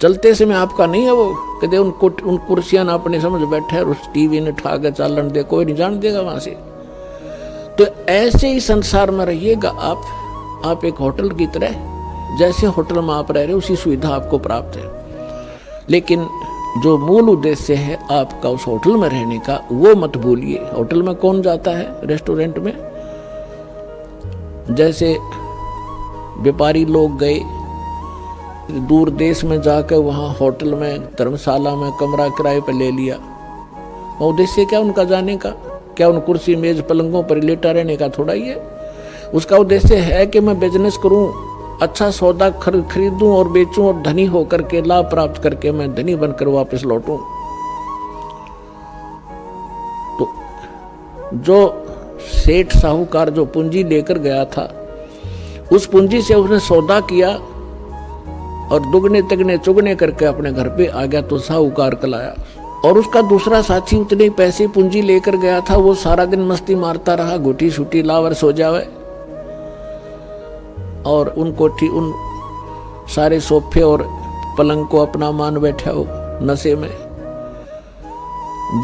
चलते समय आपका नहीं है वो, कहते उनको उन कुर्सियां ना अपने समझ बैठे और उस टीवी ने ठा के चालन दे, कोई नहीं जान देगा वहां से। तो ऐसे ही संसार में रहिएगा आप एक होटल की तरह, जैसे होटल में आप रह रहे उसी सुविधा आपको प्राप्त है, लेकिन जो मूल उद्देश्य है आपका उस होटल में रहने का वो मत भूलिए। होटल में कौन जाता है? रेस्टोरेंट में जैसे व्यापारी लोग गए दूर देश में जाकर वहाँ होटल में धर्मशाला में कमरा किराए पर ले लिया, उद्देश्य क्या उनका जाने का? क्या उन कुर्सी मेज पलंगों पर लेटा रहने का थोड़ा ही है। उसका उद्देश्य है कि मैं बिजनेस करूं, अच्छा सौदा खरीदूं और बेचूं और धनी होकर के लाभ प्राप्त करके मैं धनी बनकर वापस लौटूं। तो जो सेठ साहूकार जो पूंजी लेकर गया था, उस पूंजी से उसने सौदा किया और दुगने तिगने चुगने करके अपने घर पे आ गया, तो साहूकार कलाया। और उसका दूसरा साथी उतने पैसे पूंजी लेकर गया था, वो सारा दिन मस्ती मारता रहा, घुटी छुटी लावर सो जावे और उन सारे सोफे और पलंग को अपना मान बैठा हो नशे में।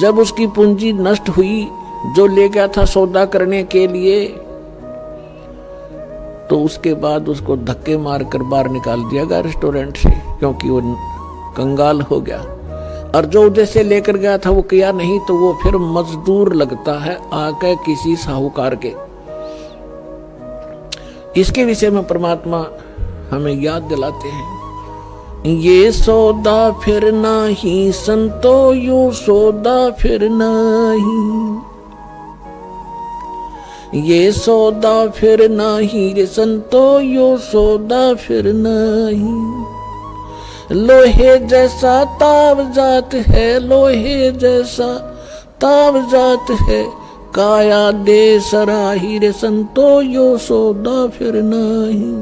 जब उसकी पूंजी नष्ट हुई जो ले गया था सौदा करने के लिए, तो उसके बाद उसको धक्के मारकर बाहर निकाल दिया गया रेस्टोरेंट से, क्योंकि वो कंगाल हो गया। और जो उद्देश्य लेकर गया था वो किया नहीं, तो वो फिर मजदूर लगता है आके किसी साहूकार के। इसके विषय में परमात्मा हमें याद दिलाते हैं, ये सौदा फिर नाही संतो यो सौदा फिर नाही, ये सौदा फिर नाही रे संतो यो सौदा फिर नाही। लोहे जैसा ताव जात है, लोहे जैसा ताव जात है, काया दे सराही रे संतो यो सौदा फिर नाही।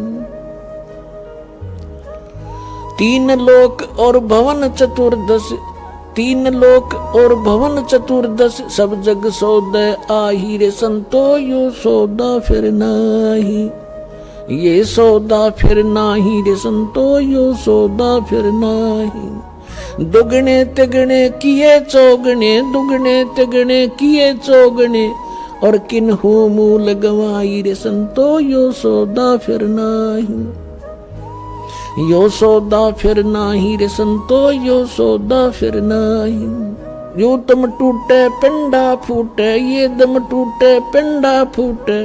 तीन लोक और भवन चतुर्दश, तीन लोक और भवन चतुर्दश, सब जग सौदे आही रे संतो यो सौदा फिर नाही, ये सौदा फिर नाही रे संतो यो सौदा फिर नाही। दुगने तिगने किए चौगने, दुगने तिगने किए चौगने, और किन्हू मूल गवाई रे संतो यो सौदा फिर नाही, यो सौदा फिर नाही रे संतो यो सौदा फिर नाही। यो तम टूटे पिंडा फूटे, ये दम टूटे पिंडा फूटे,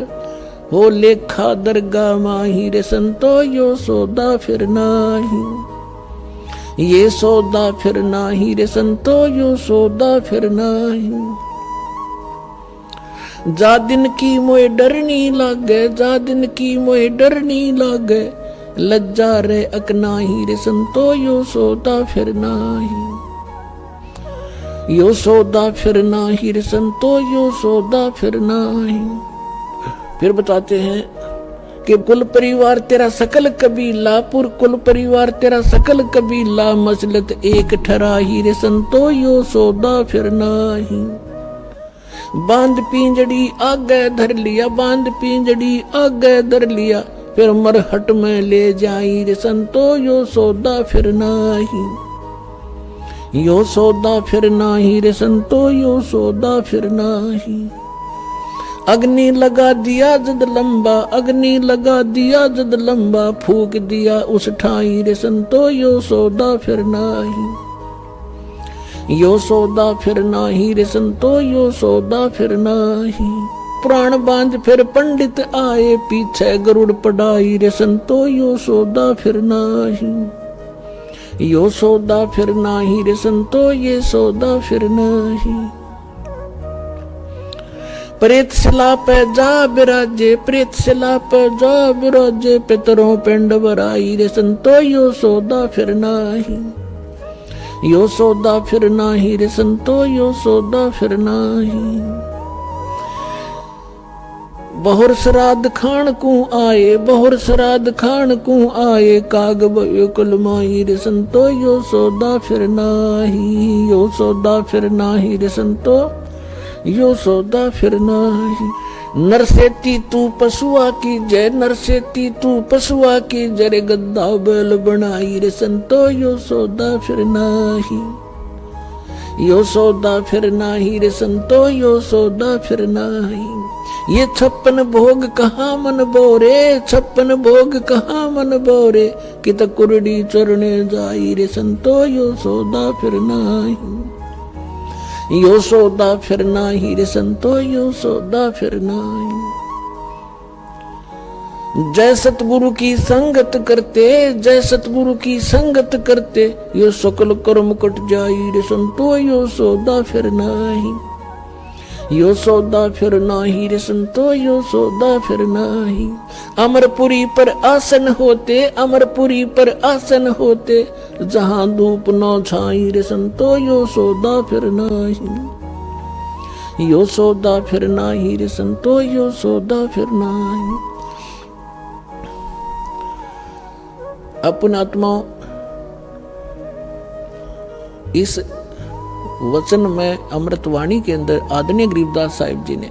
हो लेखा दरगाह माही रे संतो यो सौदा फिर नाही, ये सौदा फिर नाही रे संतो यो सौदा फिर नाही। जा दिन की मोए डरनी लागे, जा दिन की मोए डरनी लागे, लज्जा रे अकनाही रे संतो यो सौदा फिर नाही, यो सौदा फिर नाही रे संतो यो सौदा फिर नाही। फिर बताते हैं कि कुल परिवार तेरा सकल कबीला, पुर कुल परिवार तेरा सकल कबीला, मसलत एक ठराही रे संतो यो सौदा फिर नाही। बांध पिंजड़ी आगे धर लिया, बांध पिंजड़ी आगे धर लिया, फिर मरहट में ले जाई रे संतो यो सौदा फिर नाही, यो सौदा फिर नाही रे संतो यो सौदा फिर नाही। अग्नि लगा दिया जद लंबा, अग्नि लगा दिया जद लंबा, फूक दिया उस ठाई रे संतो यो सौदा फिर नाही, यो सौदा फिर नाही रे संतो यो सौदा फिर नाही। प्राण बांध फिर पंडित आए, पीछे गरुड़ पढ़ाई रे संतो यो सौदा फिर नाही, यो सौदा फिर नाही रे संतो ये सौदा फिर नाही। प्रेत शिला पे जा बिराजे, प्रेत शिला पे जा बिराजे, पितरों पिंड बराई रे संतो यो सौदा फिर नाही, यो सौदा फिर नाही रे संतो यो सौदा फिर नाही। बहुर श्राद्ध खान को आए, बहुर श्राद्ध खान को आए, काग भयो कुलमाई रे संतो यो सौदा फिर नाही, यो सौदा फिर नाही रे संतो यो सौदा फिर नाही। नरसेती तू पशुआ की जय, नरसेती तू पशुआ की जय, गद्दा बैल बनाई रे संतो यो सौदा फिर नाही, यो सौदा फिर नाही रे संतो यो सौदा फिर नाही। ये 56 भोग कहाँ मन बोरे, 56 भोग कहाँ मन बोरे, कित कुरडी चरणे जाई रे संतो यो सौदा फिर नाही, यो सौदा फिर नाही रे संतो यो सौदा फिर नाही। जय सतगुरु की संगत करते, जय सतगुरु की संगत करते, यो सकल कर्म कट जाई रे संतो यो सौदा फिर नाही, यो सौदा फिर नाही रे संतो यो सौदा फिर नाही। अमरपुरी पर आसन होते, अमरपुरी पर आसन होते, जहां धूप न छाई रे संतो यो सौदा फिर नाही, यो सौदा फिर नाही रे संतो यो सौदा फिर नाही। अपनात्माओं, इस वचन में अमृतवाणी के अंदर आदरणीय गरीबदास साहिब जी ने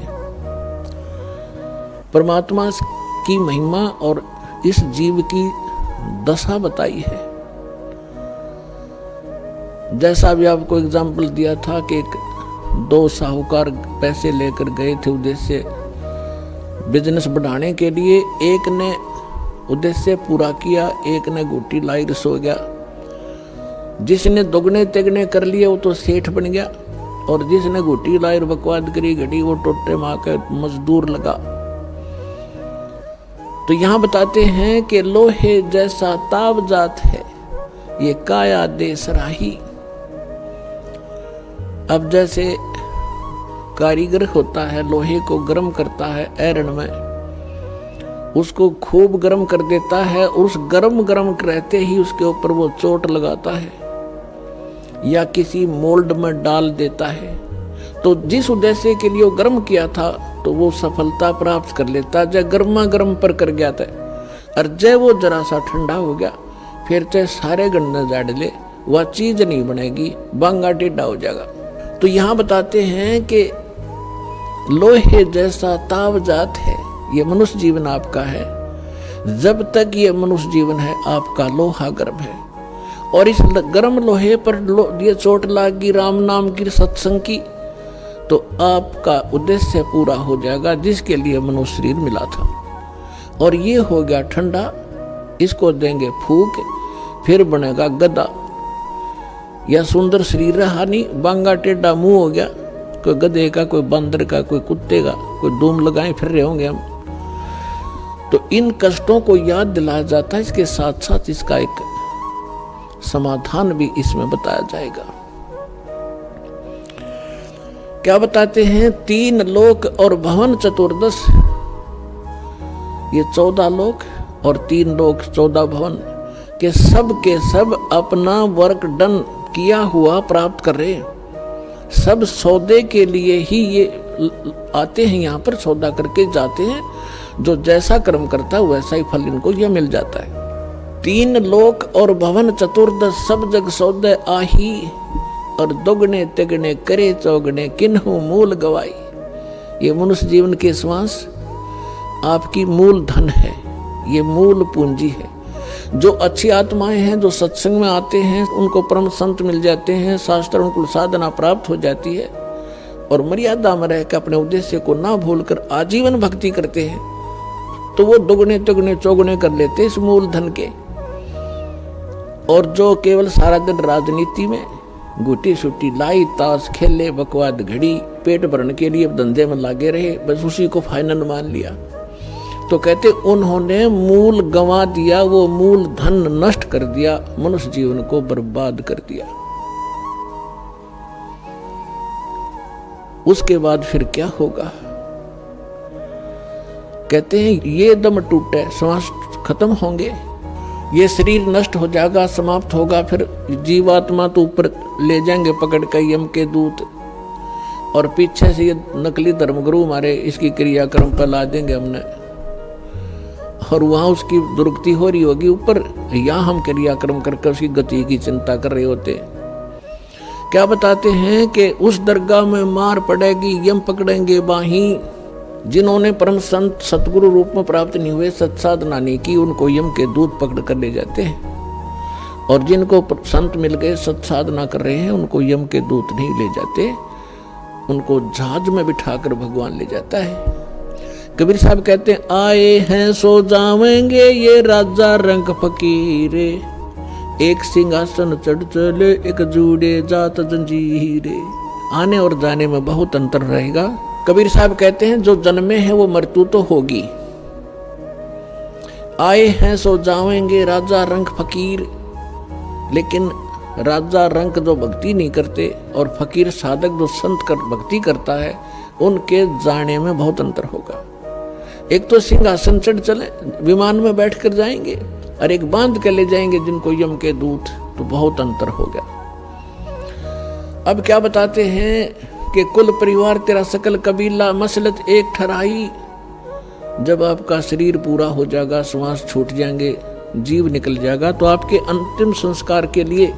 परमात्मा की महिमा और इस जीव की दशा बताई है। जैसा भी आपको एग्जाम्पल दिया था कि एक 2 साहूकार पैसे लेकर गए थे उद्देश्य बिजनेस बढ़ाने के लिए, एक ने उद्देश्य पूरा किया, एक ने घुट्टी लाई सो गया। जिसने दोगुने तिगने कर लिए वो तो सेठ बन गया, और जिसने घुट्टी लाई और बकवाद करी घड़ी वो टोटे माँ के मजदूर लगा। तो यहाँ बताते हैं कि लोहे जैसा ताव जात है ये काया दे सराही। अब जैसे कारीगर होता है, लोहे को गर्म करता है ऐरन में, उसको खूब गर्म कर देता है, और उस गर्म रहते ही उसके ऊपर वो चोट लगाता है या किसी मोल्ड में डाल देता है। तो जिस उद्देश्य के लिए वो गर्म किया था तो वो सफलता प्राप्त कर लेता, जब गर्मा गर्म पर कर गया था। और जब वो जरा सा ठंडा हो गया फिर चाहे सारे गन्ने जाड़ ले, वह चीज नहीं बनेगी, बांगा टेढ़ा हो जाएगा। तो यहाँ बताते हैं कि लोहे जैसा ताव जात है, ये मनुष्य जीवन आपका है। जब तक ये मनुष्य जीवन है आपका लोहा गर्म है, और इस गर्म लोहे पर ये चोट लागी राम नाम की सत्संग की तो आपका उद्देश्य पूरा हो जाएगा जिसके लिए मनुष्य शरीर मिला था। और ये हो गया ठंडा, इसको देंगे फूक, फिर बनेगा गदा। या सुंदर शरीर रहा नहीं, बांगा टेढ़ा मुंह हो गया, कोई गधे का, कोई बंदर का, कोई कुत्ते का, कोई दूम लगाए फिर रहे होंगे हम। तो इन कष्टों को याद दिलाया जाता है, इसके साथ साथ इसका एक समाधान भी इसमें बताया जाएगा। क्या बताते हैं? 3 लोक और भवन चतुर्दश, ये 14 लोक और 3 लोक 14 भवन के सब अपना वर्क डन किया हुआ प्राप्त कर रहे। सब सौदे के लिए ही ये आते हैं, यहाँ पर सौदा करके जाते हैं। जो जैसा कर्म करता है वैसा ही फल इनको यह मिल जाता है। 3 लोक और भवन चतुर्दश सब जग सौदे आही, और दोगुने तिगुने करे चौगुने किन्हु मूल गवाई। ये मनुष्य जीवन के श्वास आपकी मूल धन है, ये मूल पूंजी है। जो अच्छी आत्माएं हैं, जो सत्संग में आते हैं, उनको परम संत मिल जाते हैं, शास्त्र अनुकूल साधना प्राप्त हो जाती है, और मर्यादा में रहकर अपने उद्देश्य को ना भूलकर आजीवन भक्ति करते हैं, तो वो दोगुने तिगुने चौगुने कर लेते इस मूल धन के। और जो केवल सारा दिन राजनीति में गुटी सुटी लाई, ताश खेले, बकवाद घड़ी, पेट भरने के लिए धंधे में लागे रहे, बस उसी को फाइनल मान लिया, तो कहते उन्होंने मूल गंवा दिया, वो मूल धन नष्ट कर दिया, मनुष्य जीवन को बर्बाद कर दिया। उसके बाद फिर क्या होगा? कहते हैं ये दम टूटे, श्वास खत्म होंगे, ये शरीर नष्ट हो जाएगा, समाप्त होगा। फिर जीवात्मा तो ऊपर ले जाएंगे पकड़ कर यम के दूत, और पीछे से ये नकली धर्मगुरु हमारे इसकी क्रियाक्रम पर ला देंगे हमने, और वहां उसकी दुर्गति हो रही होगी ऊपर, यहाँ हम क्रियाक्रम करके उसकी गति की चिंता कर रहे होते। क्या बताते हैं कि उस दरगाह में मार पड़ेगी, यम पकड़ेंगे बाही, जिन्होंने परम संत सतगुरु रूप में प्राप्त नहीं हुए, सत्साधना नहीं की, उनको यम के दूत पकड़ कर ले जाते हैं। और जिनको संत मिल गए, सत्साधना कर रहे हैं, उनको यम के दूत नहीं ले जाते, उनको जहाज में बिठाकर भगवान ले जाता है। कबीर साहब कहते हैं, आए हैं सो जावेंगे ये राजा रंग फकीरे, एक सिंहासन चढ़ चले एक जूड़े जात जंजीरे। आने और जाने में बहुत अंतर रहेगा। कबीर साहब कहते हैं, जो जन्मे हैं वो मृत्यु तो होगी। आए हैं सो जावेंगे राजा रंग फकीर, लेकिन राजा रंग जो भक्ति नहीं करते और फकीर साधक जो संत कर भक्ति करता है, उनके जाने में बहुत अंतर होगा। एक तो सिंहासन चढ़ चले, विमान में बैठ कर जाएंगे, और एक बांध कर ले जाएंगे जिनको यम के दूत, तो बहुत अंतर हो गया। अब क्या बताते हैं कि कुल परिवार तेरा सकल कबीला मसलत एक ठहराई। जब आपका शरीर पूरा हो जाएगा, श्वास छूट जाएंगे, जीव निकल जाएगा, तो आपके अंतिम संस्कार के लिए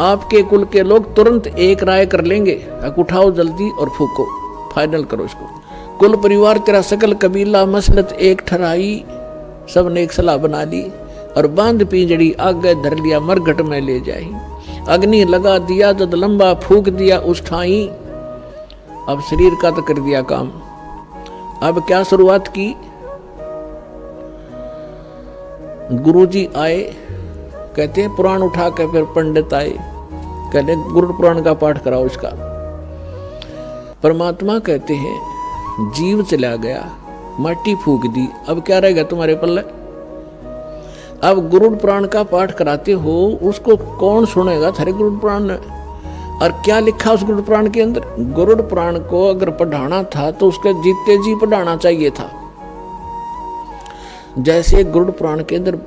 आपके कुल के लोग तुरंत एक राय कर लेंगे, उठाओ जल्दी और फूको, फाइनल करो इसको। कुल परिवार तेरा सकल कबीला मसलत एक ठहराई, सब ने एक सलाह बना ली और बांध पिंजड़ी आगे धर लिया, मरघट में ले जाई। अग्नि लगा दिया, जद लंबा फूक दिया उस ठाई। अब शरीर का तो कर दिया काम। अब क्या शुरुआत की? गुरुजी आए, कहते हैं पुराण उठा के, फिर पंडित आए, कहते गुरु पुराण का पाठ कराओ इसका। परमात्मा कहते हैं जीव चला गया, माटी फूक दी, अब क्या रहेगा तुम्हारे पल्ले? अब गुरु पुराण का पाठ कराते हो, उसको कौन सुनेगा? थारे गुरु पुराण ने। और क्या लिखा उस गुरु पुराण के अंदर? गुरु पुराण को अगर पढ़ाना था तो उसके जीते जी पढ़ाना चाहिए था। जैसे गुरु पुराण के अंदर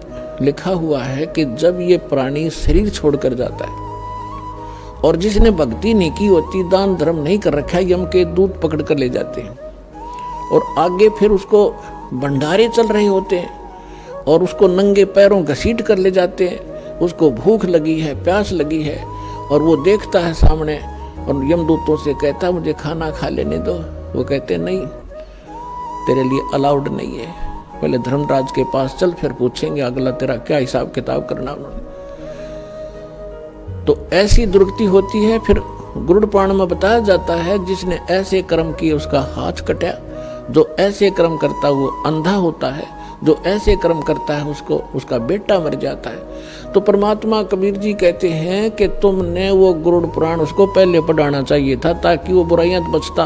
लिखा हुआ है कि जब ये प्राणी शरीर छोड़कर जाता है और जिसने भक्ति नहीं की होती, दान धर्म नहीं कर रखा, यम के दूत पकड़ कर ले जाते हैं और आगे फिर उसको भंडारे चल रहे होते हैं और उसको नंगे पैरों घसीट कर ले जाते हैं। उसको भूख लगी है, प्यास लगी है, और वो देखता है सामने और यमदूतों से कहता है मुझे खाना खा लेने दो। वो कहते नहीं, तेरे लिए अलाउड नहीं है, पहले धर्मराज के पास चल, फिर पूछेंगे अगला तेरा क्या हिसाब किताब करना उन्होंने। तो ऐसी दुर्गति होती है। फिर गुरु पुराण में बताया जाता है जिसने ऐसे कर्म किए उसका हाथ कटा, जो ऐसे कर्म करता वो अंधा होता है, जो ऐसे कर्म करता है उसको उसका बेटा मर जाता है। तो परमात्मा कबीर जी कहते हैं कि तुमने वो गुरु पुराण उसको पहले पढ़ाना चाहिए था, ताकि वो बुराइयां बचता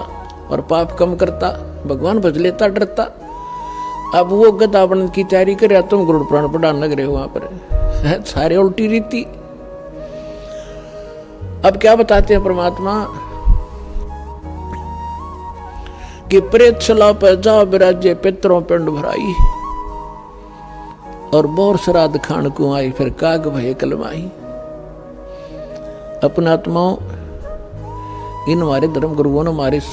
और पाप कम करता, भगवान भज लेता, डरता। अब वो गदा बनने की तैयारी करे, तुम गुरु पुराण पढ़ाने लग रहे हो वहां पर, सारे उल्टी रीति। अब क्या बताते हैं परमात्मा कि प्रेत सला पर जा बिराजे पितरों पिंड भराई, और बोर श्राद्ध खान को आई, फिर काग भय कलमाई। अपना आत्माओं, इन हमारे धर्म गुरुओं ने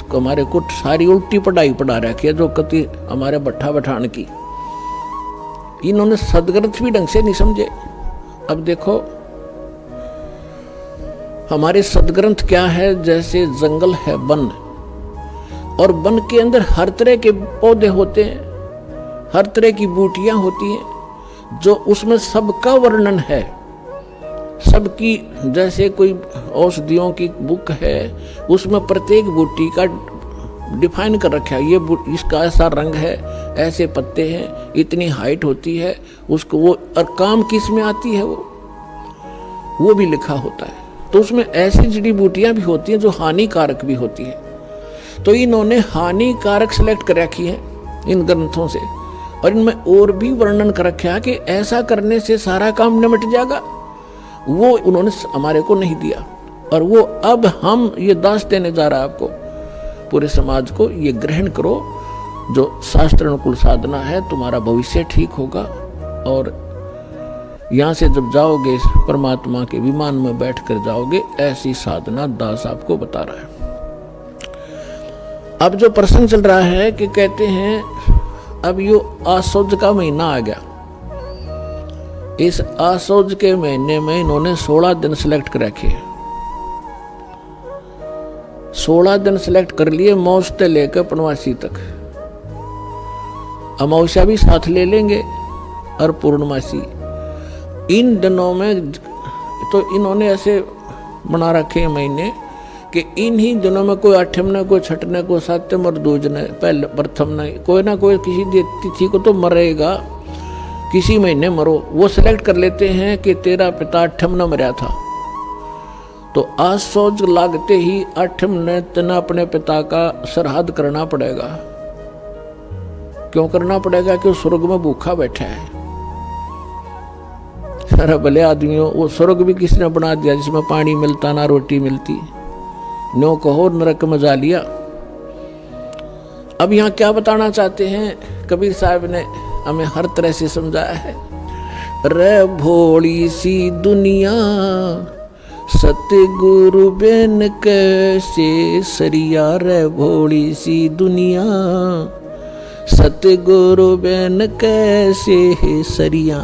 हमारे को सारी उल्टी पढ़ाई पढ़ा रखी है, जो कति हमारे भट्ठा बठान की। इन्होंने सदग्रंथ भी ढंग से नहीं समझे। अब देखो हमारे सदग्रंथ क्या है? जैसे जंगल है, वन, और वन के अंदर हर तरह के पौधे होते हैं, हर तरह की बूटियां होती हैं, जो उसमें सबका वर्णन है, सबकी। जैसे कोई औषधियों की बुक है, उसमें प्रत्येक बूटी का डिफाइन कर रखा है, ये इसका ऐसा रंग है, ऐसे पत्ते हैं, इतनी हाइट होती है उसको, वो और काम किस में आती है वो भी लिखा होता है। तो उसमें ऐसी जड़ी बूटियां भी होती हैं जो हानिकारक भी होती है। तो इन्होंने हानिकारक सेलेक्ट कर रखी है इन ग्रंथों से, और इनमें और भी वर्णन कर रखा है कि ऐसा करने से सारा काम निमट जाएगा। वो उन्होंने हमारे को नहीं दिया, और वो अब हम ये दास देने जा रहा है आपको, पूरे समाज को। ये ग्रहण करो, जो शास्त्र अनुकूल साधना है, तुम्हारा भविष्य ठीक होगा। और यहाँ से जब जाओगे परमात्मा के विमान में बैठ कर जाओगे, ऐसी साधना दास आपको बता रहा है। अब जो प्रसंग चल रहा है कि कहते हैं अब यो आसौज का महीना आ गया। इस आसौज के महीने में इन्होंने 16 दिन सिलेक्ट कर रखे। 16 दिन सिलेक्ट कर लिए, मौज से लेकर पनवासी तक। अमावस्या भी साथ ले लेंगे और पूर्णमासी। इन दिनों में तो इन्होंने ऐसे बना रखे हैं महीने कि इन्हीं दिनों में कोई आठम ने, कोई छठने, कोई सातम और दूज ने, पहले प्रथम ने, कोई ना कोई किसी तिथि को तो मरेगा, किसी महीने मरो। वो सिलेक्ट कर लेते हैं कि तेरा पिता आठम न मरा था, तो आज सोच लागते ही आठम ने तना अपने पिता का श्राद्ध करना पड़ेगा। क्यों करना पड़ेगा? कि स्वर्ग में भूखा बैठा है। सारा भले आदमियों, वो स्वर्ग भी किसने बना दिया जिसमें पानी मिलता ना रोटी मिलती। नो कहो नरक मजा लिया। अब यहाँ क्या बताना चाहते हैं कबीर साहब ने हमें हर तरह से समझाया है। रे भोली सी दुनिया सतगुरु बेन कैसे सरिया, रे भोली सी दुनिया सतगुरु बेन कैसे सरिया।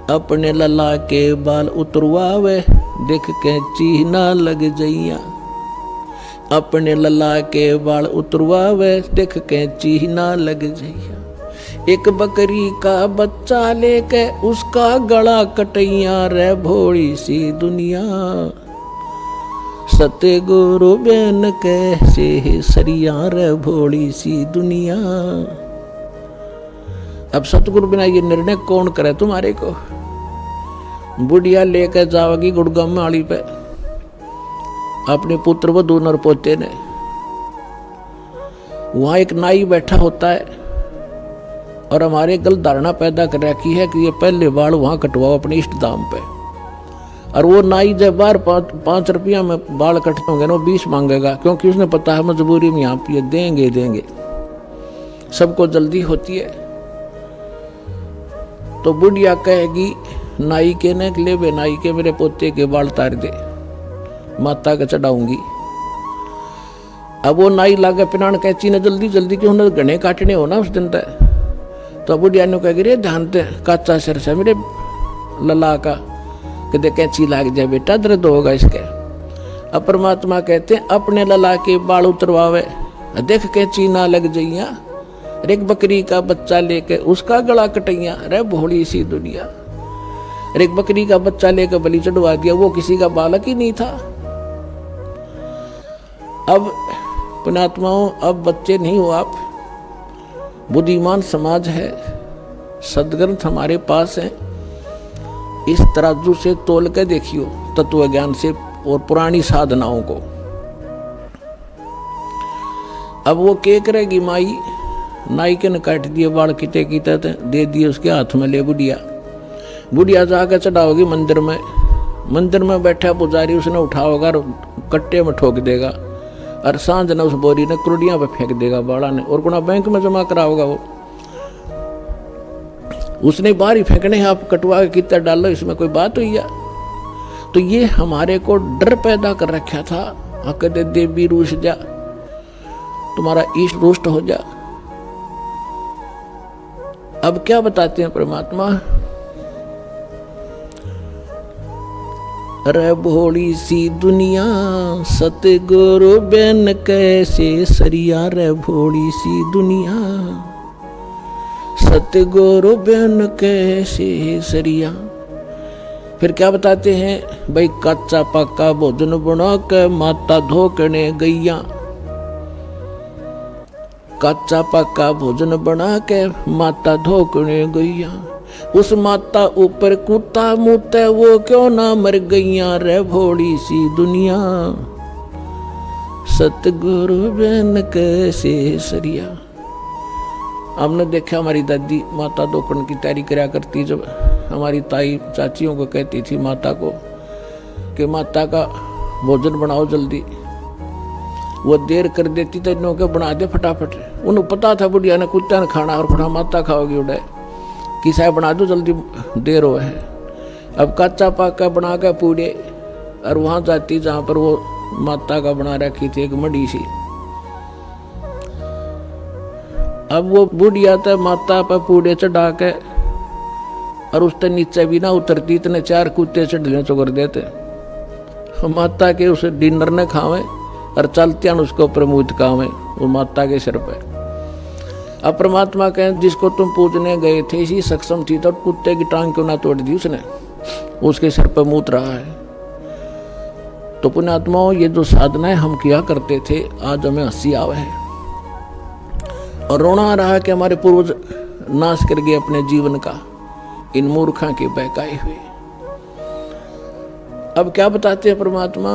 अपने लला के बाल उतरवावे देख के चीना लग जइया। अपने लला के बाल उतरवावे देख के चीना लग जइया। एक बकरी का बच्चा लेके उसका गला कटैया, रे भोली सी दुनिया सतगुरु बेन कैसे सरिया, रे भोली सी दुनिया। अब सतगुरु बिना ये निर्णय कौन करे तुम्हारे को? बुढ़िया लेकर जाओगी गुड़गांव माड़ी पे अपने पुत्र व दो नर पोते ने। वहां एक नाई बैठा होता है और हमारे गल धारणा पैदा कर रखी है कि ये पहले बाल वहां कटवाओ अपने इष्ट दाम पे। और वो नाई जब बार 5 रुपया में बाल कटते होंगे ना, वो 20 मांगेगा, क्योंकि उसने पता है मजबूरी में यहाँ पे देंगे। सबको जल्दी होती है। तो बुढ़िया कहेगी नाई के ने ले बे नाई के मेरे पोते के बाल तार दे, माता के चढ़ाऊंगी। अब वो नाई लागे पिनान कैची ने जल्दी क्यों ना घने काटने हो ना उस दिन तक। तो बुढ़िया ने कहेगी रे ध्यान ते काचा सिर से मेरे लला का कि कैची लाग जाए बेटा, दर्द होगा इसके। अब परमात्मा कहते हैं अपने लला के बाल उतरवावे देख कैची ना लग जइया। एक बकरी का बच्चा लेके उसका गला कटैया, रे भोली सी दुनिया। एक बकरी का बच्चा लेकर बलि चढ़वा दिया, वो किसी का बालक ही नहीं था। अब पुण्यात्माओं, अब बच्चे नहीं हो आप, बुद्धिमान समाज है, सदग्रंथ हमारे पास है। इस तराजू से तोल के देखियो तत्व ज्ञान से और पुरानी साधनाओं को। अब वो क्या करेगी माई? नाई के ने काट दिए बाल किते दे दिए उसके हाथ में, ले बुढ़िया जाकर चढ़ाओगी मंदिर में बैठा पुजारी उसने उठाओगा और कट्टे में ठोक देगा और सांझ ने उस बोरी ने कुरुड़ियां पे फेंक देगा बाड़ा ने, और गुना बैंक में जमा कराओगा। वो उसने बाहर ही फेंकने, आप कटवा के कितना डालो, इसमें कोई बात हुई है? तो ये हमारे को डर पैदा कर रखा था। कहते देवी रूठ जा, तुम्हारा ईष्ट रुष्ट हो जा। अब क्या बताते हैं परमात्मा? रे भोली सी दुनिया सतगुरु बेन कैसे सरिया, रे भोली सी दुनिया सतगुरु बेन कैसे सरिया। फिर क्या बताते हैं भाई? कच्चा पक्का भोजन बना के माता धोकने गैया। कच्चा पक्का भोजन बना के माता धोकने गैया। उस माता ऊपर कुत्ता मुते वो क्यों ना मर गईया, रे भोली सी दुनिया सतगुरु बेन कैसे सरिया। हमने देखा हमारी दादी माता धोकन की तैयारी करा करती, जब हमारी ताई चाचियों को कहती थी माता को कि माता का भोजन बनाओ जल्दी, वो देर कर देती तो इन्हों के बना दे फटाफट। उन्हें पता था बुढ़िया ने कुत्ता ने खाना और फटा माता खाओगी उड़े कि साहब बना दो जल्दी देर हो है। अब कच्चा पक्का बना के पूड़े और वहां जाती जहां पर वो माता का बना रखी थी एक मड़ी सी। अब वो बुढ़िया था माता पर पूड़े चढ़ा के और उससे नीचे भी ना उतरती, इतने 4 कुत्ते चढ़ने चुकर देते। माता के उसे डिनर ने खावे और चलते हैं उसको प्रमोद खावे वो माता के सिर पे। अब परमात्मा कहें जिसको तुम पूजने गए थे इसी सक्षम थी तो कुत्ते की टांग क्यों ना तोड़ दी उसने, उसके सर पर मूत रहा है। तो पुण्यात्माओं, ये जो साधनाएं हम किया करते थे आज हमें हंसी आवे है और रोना आ रहा है कि हमारे पूर्वज नाश कर गए अपने जीवन का इन मूर्खों के बहकाए हुए। अब क्या बताते हैं परमात्मा,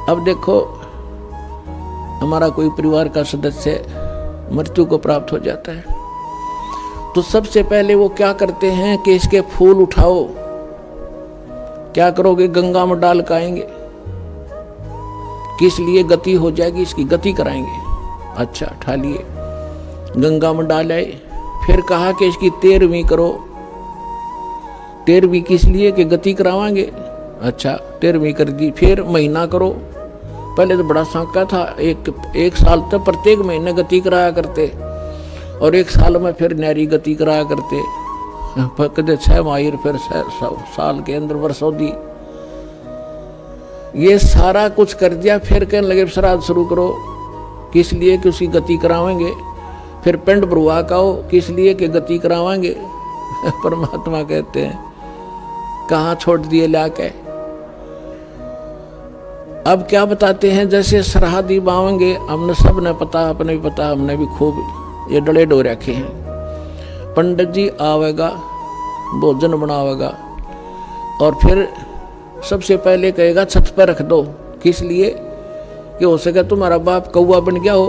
अब देखो हमारा कोई परिवार का सदस्य मृत्यु को प्राप्त हो जाता है तो सबसे पहले वो क्या करते हैं कि इसके फूल उठाओ। क्या करोगे? गंगा में डाल काएंगे। किस लिए? गति हो जाएगी, इसकी गति कराएंगे। अच्छा, उठा लिए, गंगा में डाल आए। फिर कहा कि इसकी 13वीं करो। 13वीं किस लिए? कि गति करावांगे। अच्छा, 13वीं कर दी। फिर महीना करो। पहले तो बड़ा सांका था, एक साल तक प्रत्येक महीने गति कराया करते और एक साल में फिर न्यारी गति कराया करते। कदे 6 माहिर, फिर साल के अंदर वर्षों दी। ये सारा कुछ कर दिया। फिर कहने लगे श्राद्ध शुरू करो। किस लिए? कि उसकी गति करावेंगे। फिर पिंड भरवा काओ। किस लिए? कि गति करावांगे। परमात्मा कहते हैं कहाँ छोड़ दिए लाके। अब क्या बताते हैं, जैसे श्राद्ध बावेंगे, हमने सब ने पता, अपने भी पता, हमने भी खूब ये डले डो रखे हैं। पंडित जी आवेगा, भोजन बनावेगा और फिर सबसे पहले कहेगा छत पर रख दो। किस लिए? कि हो सके तुम्हारा बाप कौवा बन गया हो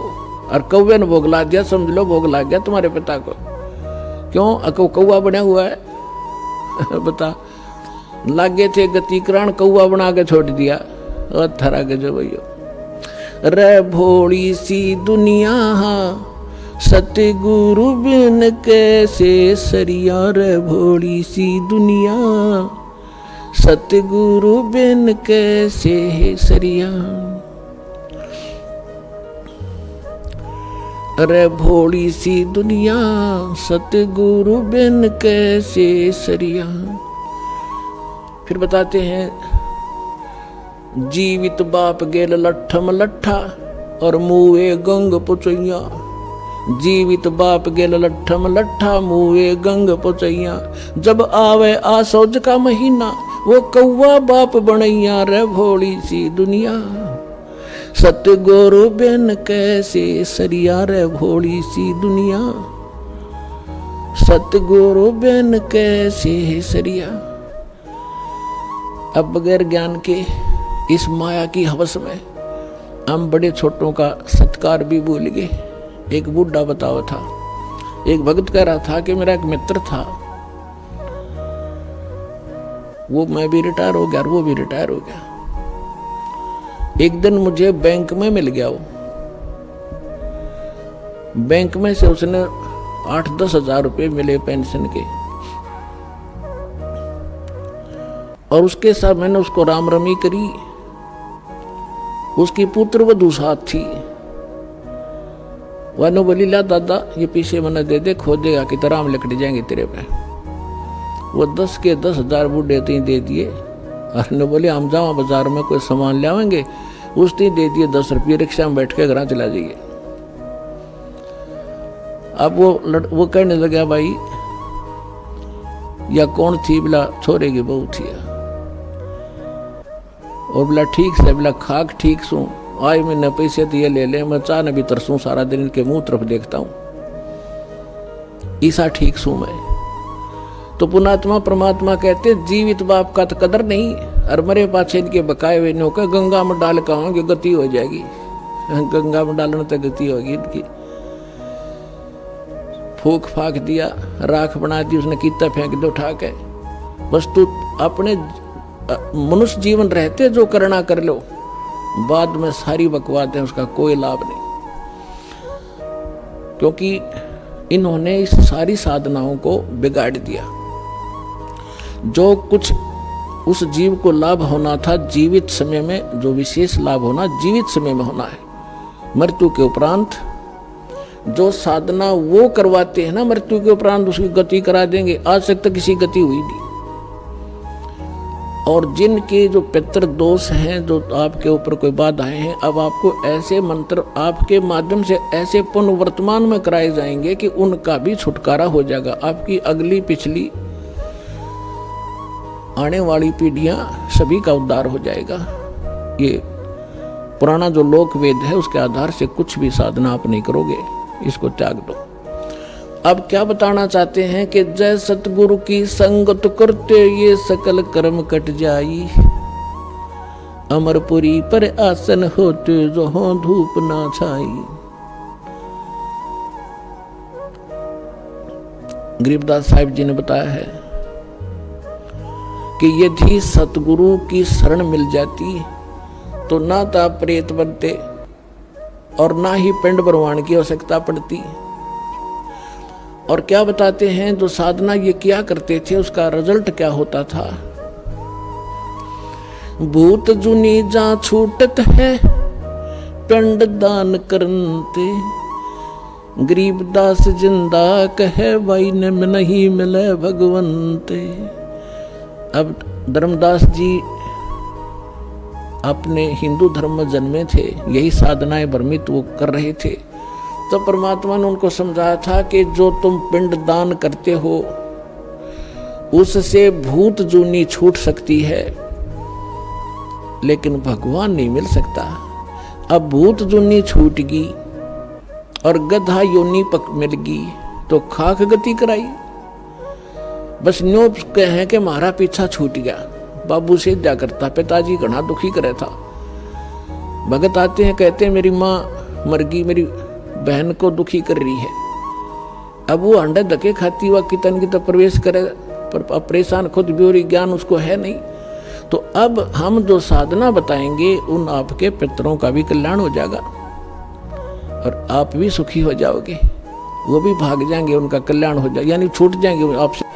और कौवे ने भोग ला दिया, समझ लो भोग ला गया तुम्हारे पिता को। क्यों? कौवा बना हुआ है। बता, लागे थे गतिकरण, कौवा बना के छोड़ दिया। और थरा के जो भैया रे भोली सी दुनिया, सतगुरु बिन कैसे सरिया। रे भोली सी दुनिया, सतगुरु बिन कैसे सरिया। अरे भोली सी दुनिया, सतगुरु बिन कैसे सरिया। फिर बताते हैं जीवित बाप गेल लट्ठम लट्ठा और मुए गंग पुचैया। जीवित बाप गेल लट्ठम लट्ठा, मुए गंग पुचैया। जब आवे आसौज का महीना, वो कौवा बाप बनैया। रे भोली सी दुनिया, सतगुरु बिन कैसे सरिया। रे भोली सी दुनिया, सतगुरु बिन कैसे सरिया। अब बगैर ज्ञान के इस माया की हवस में हम बड़े छोटों का सत्कार भी भूल गए। एक बूढ़ा बतावा था, एक भक्त कह रहा था कि मेरा एक मित्र था, वो मैं भी रिटायर हो गया और वो भी रिटायर हो गया। एक दिन मुझे बैंक में मिल गया। वो बैंक में से उसने 8-10 हजार रुपये मिले पेंशन के और उसके साथ मैंने उसको राम रमी करी। उसकी पुत्र वधू साथ थी। वह बोली ला दादा ये पीछे मैंने दे दे, खोदेगा कि राम लकड़ी जाएंगे तेरे पे। वो 10 के 10 हजार बूढ़े तीन दे दिए और ने बोले हम जाओ बाजार में कोई सामान ले आवेंगे। उस तीन दे दिए 10 रुपये, रिक्शा में बैठ के घर चला जाइए। अब वो कहने लगा भाई या कौन थी? बोला छोरे की बहू थी। और बोला ठीक से, बोला खाक ठीक सू, आज मैंने पैसे दिए ले ले, मैं चाह न भी तरसूं, सारा दिन इनके मुंह तरफ देखता हूं, ईसा ठीक सू मैं। तो पुणात्मा परमात्मा कहते जीवित बाप का तो कदर नहीं और मरे पाछे इनके बकाए हुए नो का गंगा में डाल कहोगे गति हो जाएगी। गंगा में डालने तक गति होगी इनकी। फूक फाक दिया, राख बना दी उसने, कीता फेंक दो उठा के। बस तू अपने मनुष्य जीवन रहते जो करना कर लो, बाद में सारी बकवाद है उसका कोई लाभ नहीं। क्योंकि इन्होंने इस सारी साधनाओं को बिगाड़ दिया। जो कुछ उस जीव को लाभ होना था जीवित समय में, जो विशेष लाभ होना जीवित समय में होना है, मृत्यु के उपरांत जो साधना वो करवाते हैं ना, मृत्यु के उपरांत उसकी गति करा देंगे। आज तक तो किसी गति हुई नहीं। और जिनके जो पितृ दोष हैं, जो आपके ऊपर कोई बाधाएं हैं, अब आपको ऐसे मंत्र आपके माध्यम से ऐसे पुनर्वर्तमान में कराए जाएंगे कि उनका भी छुटकारा हो जाएगा। आपकी अगली पिछली आने वाली पीढ़ियां सभी का उद्धार हो जाएगा। ये पुराना जो लोक वेद है उसके आधार से कुछ भी साधना आप नहीं करोगे, इसको त्याग दो। अब क्या बताना चाहते हैं कि जय सतगुरु की संगत करते ये सकल कर्म कट जाई, अमरपुरी पर आसन होते जो हो धूप ना छाई। गरीबदास साहिब जी ने बताया है कि यदि सतगुरु की शरण मिल जाती तो ना तो आप प्रेत बनते और ना ही पिंड भरवान की आवश्यकता पड़ती। और क्या बताते हैं, जो साधना ये किया करते थे उसका रिजल्ट क्या होता था। भूत जुनी जा छूटत है पिंड दान करते, गरीबदास जिंदा कहे भाई ने नहीं मिले भगवंते। अब धर्मदास जी अपने हिंदू धर्म में जन्मे थे, यही साधनाएं भ्रमित वो कर रहे थे। तो परमात्मा ने उनको समझाया था कि जो तुम पिंड दान करते हो उससे भूत जूनी छूट सकती है, लेकिन भगवान नहीं मिल सकता। अब भूत जूनी छूट गई और गधा योनी पक मिल गई तो खाक गति कराई। बस न्यो कहें कि हमारा पीछा छूट गया। बाबू से क्या करता, पिताजी घना दुखी करे था। भगत आते हैं, कहते हैं मेरी माँ मर गई, मेरी बहन को दुखी कर रही है। अब वो अंडे धके खाती हुआ कितन की तो प्रवेश करे, पर परेशान खुद भी हो रही, ज्ञान उसको है नहीं। तो अब हम जो साधना बताएंगे उन आपके पितरों का भी कल्याण हो जाएगा और आप भी सुखी हो जाओगे, वो भी भाग जाएंगे, उनका कल्याण हो जाएगा, यानी छूट जाएंगे आपसे।